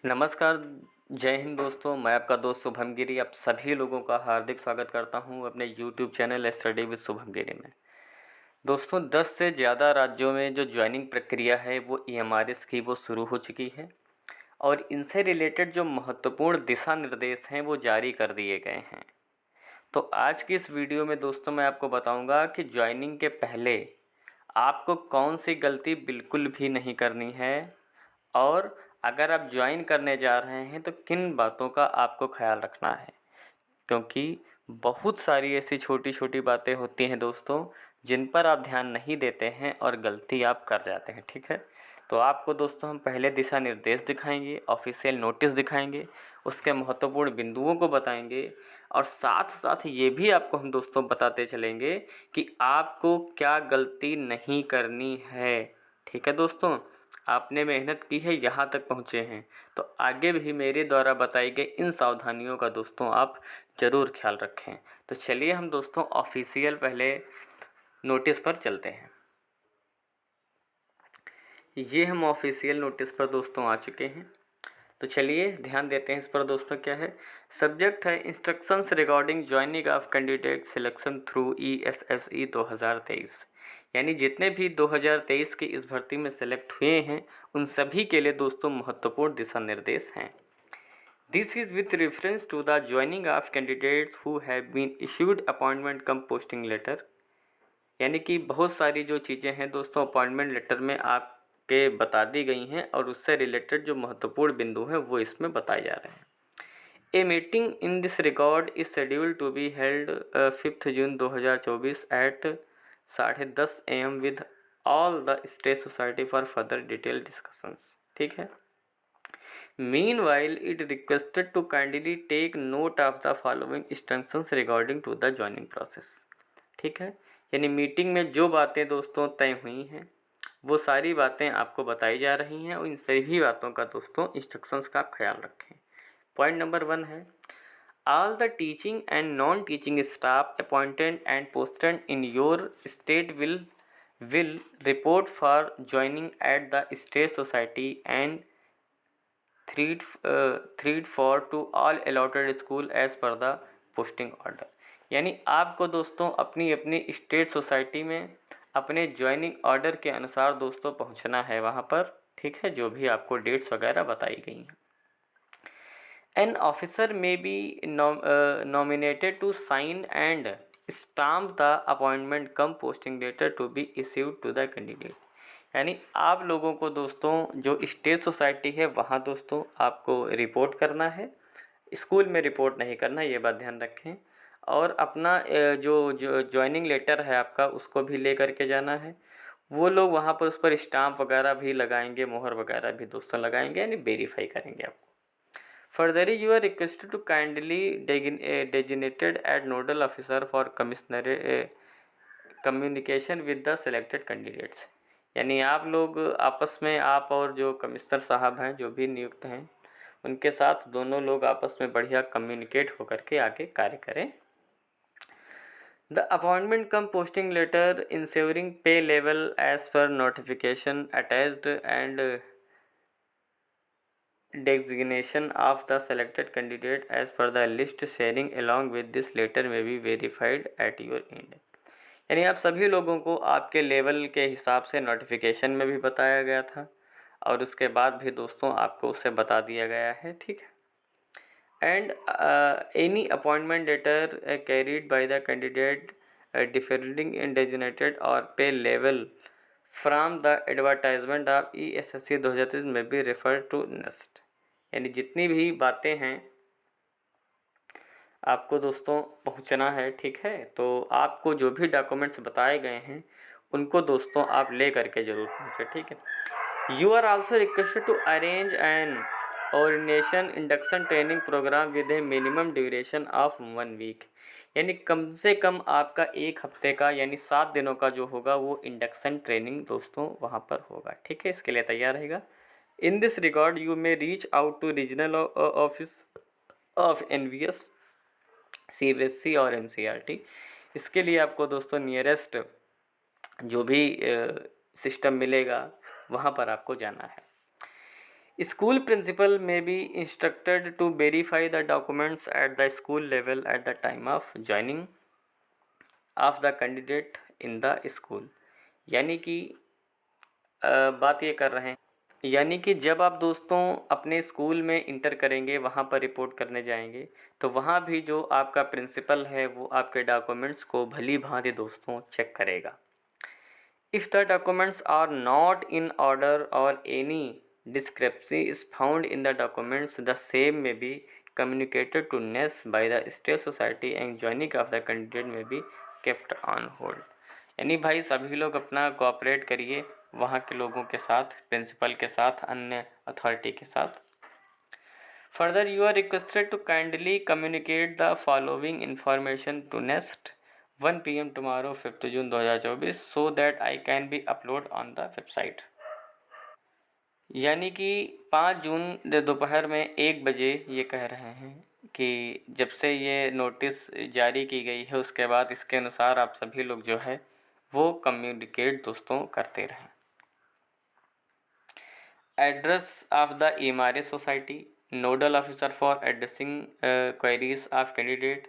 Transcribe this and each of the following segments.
नमस्कार, जय हिंद दोस्तों। मैं आपका दोस्त शुभम गिरी आप सभी लोगों का हार्दिक स्वागत करता हूं अपने YouTube channel study with Shubham Giri में। दोस्तों 10 से ज़्यादा राज्यों में जो ज्वाइनिंग प्रक्रिया है वो ईएमआरएस की वो शुरू हो चुकी है और इनसे रिलेटेड जो महत्वपूर्ण दिशा निर्देश हैं वो जारी कर दिए गए हैं। तो आज की इस वीडियो में दोस्तों मैं आपको बताऊंगा कि ज्वाइनिंग के पहले आपको कौन सी गलती बिल्कुल भी नहीं करनी है और अगर आप ज्वाइन करने जा रहे हैं तो किन बातों का आपको ख्याल रखना है, क्योंकि बहुत सारी ऐसी छोटी छोटी बातें होती हैं दोस्तों जिन पर आप ध्यान नहीं देते हैं और गलती आप कर जाते हैं। ठीक है, तो आपको दोस्तों हम पहले दिशा निर्देश दिखाएंगे, ऑफिशियल नोटिस दिखाएंगे, उसके महत्वपूर्ण बिंदुओं को बताएंगे और साथ साथ ये भी आपको हम दोस्तों बताते चलेंगे कि आपको क्या गलती नहीं करनी है। ठीक है दोस्तों, आपने मेहनत की है, यहाँ तक पहुँचे हैं, तो आगे भी मेरे द्वारा बताई गई इन सावधानियों का दोस्तों आप ज़रूर ख्याल रखें। तो चलिए हम दोस्तों ऑफिशियल पहले नोटिस पर चलते हैं। ये हम ऑफिशियल नोटिस पर दोस्तों आ चुके हैं, तो चलिए ध्यान देते हैं इस पर दोस्तों। क्या है सब्जेक्ट है, instructions regarding joining of candidate selection through ESSE 2023। यानी जितने भी 2023 की इस भर्ती में सेलेक्ट हुए हैं उन सभी के लिए दोस्तों महत्वपूर्ण दिशा निर्देश हैं। This is with reference to the joining of candidates who have been issued appointment cum posting letter. यानी कि बहुत सारी जो चीज़ें हैं दोस्तों अपॉइंटमेंट लेटर में आपके बता दी गई हैं और उससे रिलेटेड जो महत्वपूर्ण बिंदु हैं वो इसमें बताए जा रहे हैं। A meeting in this record is scheduled to be held 5 June 2024 at 10:30 AM with all the state society for further detail discussions. ठीक है, meanwhile it requested to kindly take note of the following instructions regarding to the joining process. ठीक है, यानी meeting में जो बातें दोस्तों तय हुई हैं वो सारी बातें आपको बताई जा रही हैं और इन सभी बातों का दोस्तों इंस्ट्रक्शंस का आप ख्याल रखें। पॉइंट नंबर 1 है, all the teaching and non teaching staff appointed and posted in your state will report for joining at the state society and thereafter to all allotted school as per the posting order. यानी आपको दोस्तों अपनी अपनी state society में अपने joining order के अनुसार दोस्तों पहुंचना है वहां पर। ठीक है, जो भी आपको डेट्स वगैरह बताई गई हैं। An officer may be nominated to sign and stamp the appointment cum posting letter to be issued to the candidate. यानी आप लोगों को दोस्तों जो स्टेट सोसाइटी है वहाँ दोस्तों आपको रिपोर्ट करना है, स्कूल में रिपोर्ट नहीं करना, ये बात ध्यान रखें। और अपना जो ज्वाइनिंग लेटर है आपका उसको भी ले करके जाना है। वो लोग वहाँ पर उस पर स्टाम्प वगैरह भी लगाएंगे, मोहर वगैरह भी दोस्तों लगाएंगे, यानी वेरीफाई करेंगे आपको। Further, you are requested to kindly designated as nodal officer for commissioner communication with the selected candidates। यानी आप लोग आपस में, आप और जो कमिश्नर साहब हैं जो भी नियुक्त हैं उनके साथ दोनों लोग आपस में बढ़िया कम्युनिकेट होकर के आगे कार्य करें। The appointment cum posting letter ensuring pay level as per notification attached and designation of the selected candidate as per the list sharing along with this letter may be verified at your end। यानी आप सभी लोगों को आपके level के हिसाब से notification में भी बताया गया था और उसके बाद भी दोस्तों आपको उससे बता दिया गया है। ठीक है, and any appointment letter carried by the candidate differing in designated और pay level from the advertisement of ESSE 2023 में भी रेफर टू नेक्स्ट। यानी जितनी भी बातें हैं आपको दोस्तों पहुंचना है। ठीक है, तो आपको जो भी डॉक्यूमेंट्स बताए गए हैं उनको दोस्तों आप ले करके ज़रूर पहुँचे। ठीक है, you are also requested to arrange an orientation induction training programme with a minimum duration of 1 week. यानी कम से कम आपका 1 हफ्ते का यानी 7 दिनों का जो होगा वो इंडक्शन ट्रेनिंग दोस्तों वहाँ पर होगा। ठीक है, इसके लिए तैयार रहेगा। In this regard you may reach out to regional office of NVS, CBSE और NCERT। इसके लिए आपको दोस्तों नियरेस्ट जो भी सिस्टम मिलेगा वहाँ पर आपको जाना है। School principal may be instructed to verify the documents at the school level at the time of joining of the candidate in the school। यानी कि बात ये कर रहे हैं, यानी कि जब आप दोस्तों अपने स्कूल में इंटर करेंगे, वहाँ पर रिपोर्ट करने जाएंगे, तो वहाँ भी जो आपका प्रिंसिपल है वो आपके डॉक्यूमेंट्स को भली भांति दोस्तों चेक करेगा। If the documents are not in order or any discrepancy is found in the documents, the same may be communicated to NES by the state society and joining of the candidate may be kept on hold। यानी भाई सभी लोग अपना cooperate करिए वहाँ के लोगों के साथ, प्रिंसिपल के साथ, अन्य अथॉरिटी के साथ। Further, you are requested to kindly communicate the following information to NEST 1 PM tomorrow 5th June 2024 so that I can be upload on the website। यानी कि 5 जून दोपहर में 1 बजे ये कह रहे हैं कि जब से ये नोटिस जारी की गई है उसके बाद इसके अनुसार आप सभी लोग जो है वो कम्युनिकेट दोस्तों करते रहें। Address of the EMRS society, nodal officer for addressing queries of candidate,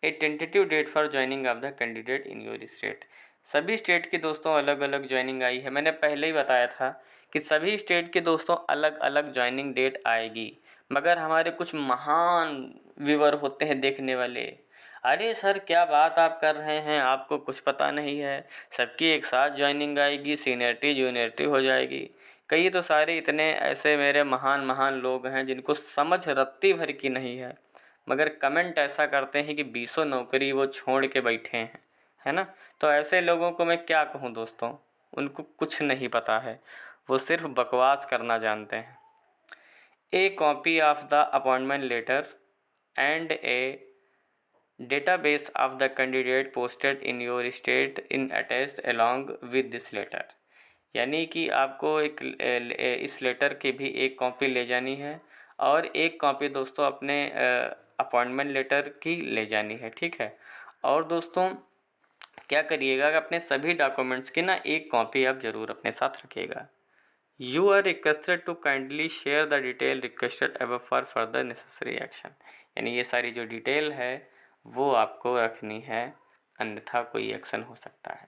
a tentative date for joining of the candidate in your state. सभी स्टेट की दोस्तों अलग अलग ज्वाइनिंग आई है। मैंने पहले ही बताया था कि सभी स्टेट के दोस्तों अलग अलग ज्वाइनिंग डेट आएगी, मगर हमारे कुछ महान व्यूअर होते हैं देखने वाले, अरे सर क्या बात आप कर रहे हैं, आपको कुछ पता नहीं है, सबकी एक साथ ज्वाइनिंग आएगी, सीनियरिटी जूनियरिटी हो जाएगी। कई तो सारे इतने ऐसे मेरे महान महान लोग हैं जिनको समझ रत्ती भर की नहीं है, मगर कमेंट ऐसा करते हैं कि 20 नौकरी वो छोड़ के बैठे हैं, है ना। तो ऐसे लोगों को मैं क्या कहूँ दोस्तों, उनको कुछ नहीं पता है, वो सिर्फ बकवास करना जानते हैं। A copy of the appointment letter and a database of the candidate posted in your state in attached along with this letter। यानी कि आपको एक इस लेटर की भी एक कॉपी ले जानी है और एक कॉपी दोस्तों अपने अपॉइंटमेंट लेटर की ले जानी है, ठीक है। और दोस्तों क्या करिएगा कि अपने सभी डॉक्यूमेंट्स की ना एक कॉपी आप ज़रूर अपने साथ रखिएगा। You are requested to kindly share the detail requested above for further necessary action. यानी ये सारी जो डिटेल है वो आपको रखनी है, अन्यथा कोई एक्शन हो सकता है।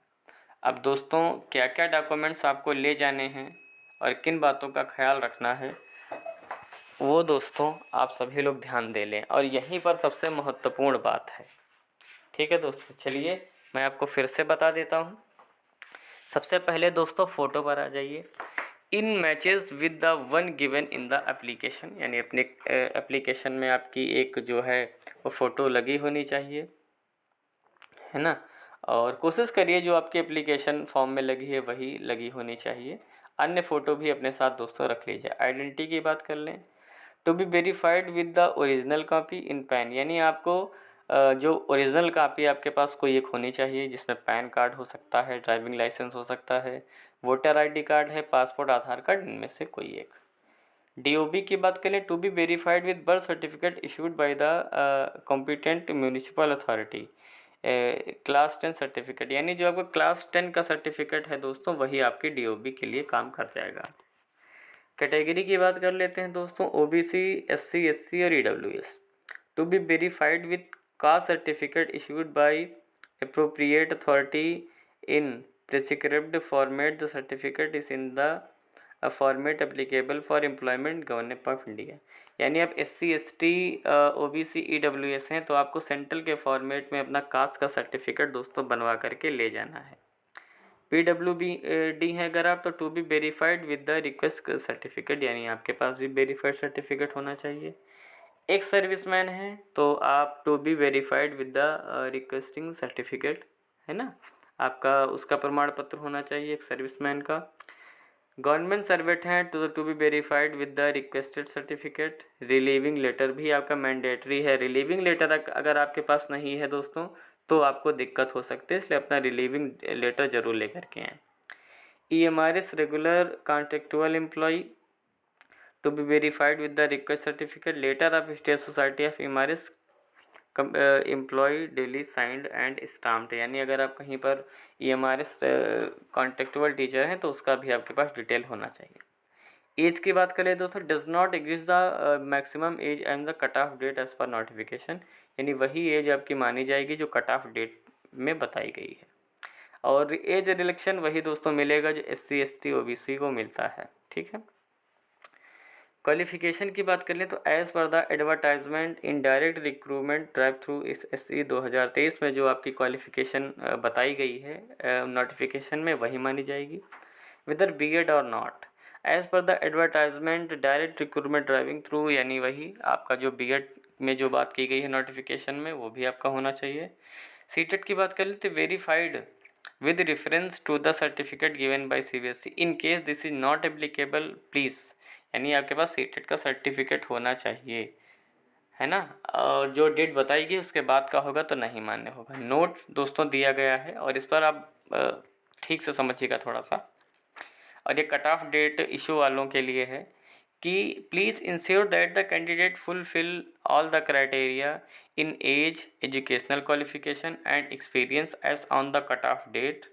अब दोस्तों क्या क्या डॉक्यूमेंट्स आपको ले जाने हैं और किन बातों का ख्याल रखना है वो दोस्तों आप सभी लोग ध्यान दे लें, और यहीं पर सबसे महत्वपूर्ण बात है, ठीक है दोस्तों। चलिए मैं आपको फिर से बता देता हूँ। सबसे पहले दोस्तों फ़ोटो पर आ जाइए। In matches with the one given in the application, यानी अपने एप्लीकेशन में आपकी एक जो है वो फ़ोटो लगी होनी चाहिए, है ना। और कोशिश करिए जो आपके एप्लीकेशन फॉर्म में लगी है वही लगी होनी चाहिए। अन्य फ़ोटो भी अपने साथ दोस्तों रख लीजिए। आइडेंटिटी की बात कर लें, to be verified with the original copy in pen, यानी आपको जो ओरिजिनल कॉपी आपके पास कोई एक होनी चाहिए, जिसमें पैन कार्ड हो सकता है, ड्राइविंग लाइसेंस हो सकता है, वोटर आईडी कार्ड है, पासपोर्ट, आधार कार्ड, इनमें से कोई एक। DOB की बात करें, to be verified with birth certificate issued by the competent municipal authority, class 10 certificate, यानी जो आपका क्लास 10 का सर्टिफिकेट है दोस्तों वही आपकी DOB के लिए काम कर जाएगा। कैटेगरी की बात कर लेते हैं दोस्तों, OBC, SC, SC और EWS। To be verified with caste certificate issued by appropriate authority in prescribed format। The certificate is in the format applicable for employment government of India। यानी आप SC, ST, OBC, EWS हैं तो आपको central के format में अपना cast का certificate दोस्तों बनवा करके ले जाना है। PWD हैं अगर आप तो to be verified with the request certificate, यानी आपके पास भी वेरीफाइड सर्टिफिकेट होना चाहिए। एक सर्विसमैन है तो आप to be verified with the requesting certificate, है ना, आपका उसका प्रमाण पत्र होना चाहिए एक सर्विसमैन का। गवर्नमेंट सर्वेंट हैं तो to be verified with the requested certificate. Relieving letter भी आपका मैंडेटरी है। रिलीविंग लेटर अगर आपके पास नहीं है दोस्तों तो आपको दिक्कत हो सकती है, इसलिए अपना रिलीविंग लेटर ज़रूर लेकर के आएँ। EMRS regular contractual employee to be verified with the request certificate. Letter of state society of EMRS employ duly signed and stamped, यानी अगर आप कहीं पर EMRS कॉन्ट्रेक्चुअल टीचर हैं तो उसका भी आपके पास डिटेल होना चाहिए। एज की बात करें दोस्तों, does not exist the maximum age and the cut off date as per notification, यानी वही एज आपकी मानी जाएगी जो कट ऑफ डेट में बताई गई है। और एज रिलेक्शन वही दोस्तों मिलेगा जो SC ST OBC को मिलता है, ठीक है। क्वालिफिकेशन की बात कर लें तो as per the advertisement in direct recruitment drive through SSC 2023 में जो आपकी क्वालिफिकेशन बताई गई है नोटिफिकेशन में वही मानी जाएगी, विदर B.Ed और not. As per the advertisement direct recruitment driving through, यानी वही आपका जो B.Ed में जो बात की गई है नोटिफिकेशन में वो भी आपका होना चाहिए। सीटेट की बात कर लें तो verified with reference to the certificate given by CBSE in case this is not applicable please, यानी आपके पास सीटेट का सर्टिफिकेट होना चाहिए, है ना। और जो डेट बताएगी उसके बाद का होगा तो नहीं मान्य होगा। नोट दोस्तों दिया गया है और इस पर आप ठीक से समझिएगा थोड़ा सा। और ये कट ऑफ डेट इशू वालों के लिए है कि please ensure that the candidate fulfil all the criteria in age, educational qualification and experience as on the cut off date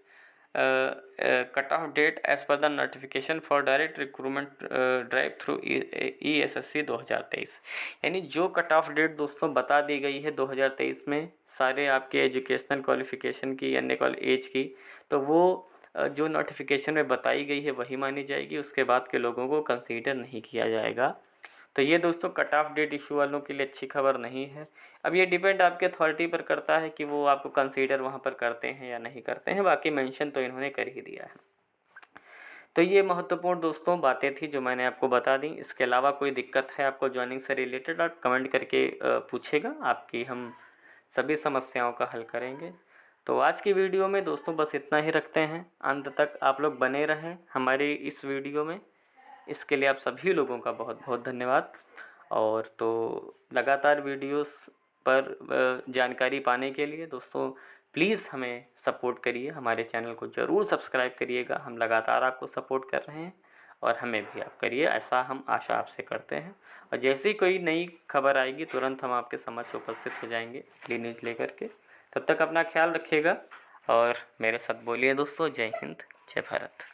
as per the notification for direct recruitment drive through ESSC 2023। यानी जो cut off date दोस्तों बता दी गई है 2023 में सारे आपके educational qualification की यानी एज की, तो वो जो नोटिफिकेशन में बताई गई है वही मानी जाएगी, उसके बाद के लोगों को कंसीडर नहीं किया जाएगा। तो ये दोस्तों कट ऑफ डेट इशू वालों के लिए अच्छी खबर नहीं है। अब ये डिपेंड आपके अथॉरिटी पर करता है कि वो आपको कंसीडर वहाँ पर करते हैं या नहीं करते हैं, बाकी मेंशन तो इन्होंने कर ही दिया है। तो ये महत्वपूर्ण दोस्तों बातें थी जो मैंने आपको बता दी। इसके अलावा कोई दिक्कत है आपको ज्वाइनिंग से रिलेटेड आप कमेंट करके पूछेगा, आपकी हम सभी समस्याओं का हल करेंगे। तो आज की वीडियो में दोस्तों बस इतना ही रखते हैं, अंत तक आप लोग बने रहें हमारी इस वीडियो में, इसके लिए आप सभी लोगों का बहुत बहुत धन्यवाद। और तो लगातार वीडियोस पर जानकारी पाने के लिए दोस्तों प्लीज़ हमें सपोर्ट करिए, हमारे चैनल को ज़रूर सब्सक्राइब करिएगा। हम लगातार आपको सपोर्ट कर रहे हैं और हमें भी आप करिए, ऐसा हम आशा आपसे करते हैं। और जैसे ही कोई नई खबर आएगी तुरंत हम आपके समक्ष उपस्थित हो जाएंगे डेली न्यूज़ लेकर के। तब तक अपना ख्याल रखिएगा और मेरे साथ बोलिए दोस्तों, जय हिंद, जय भारत।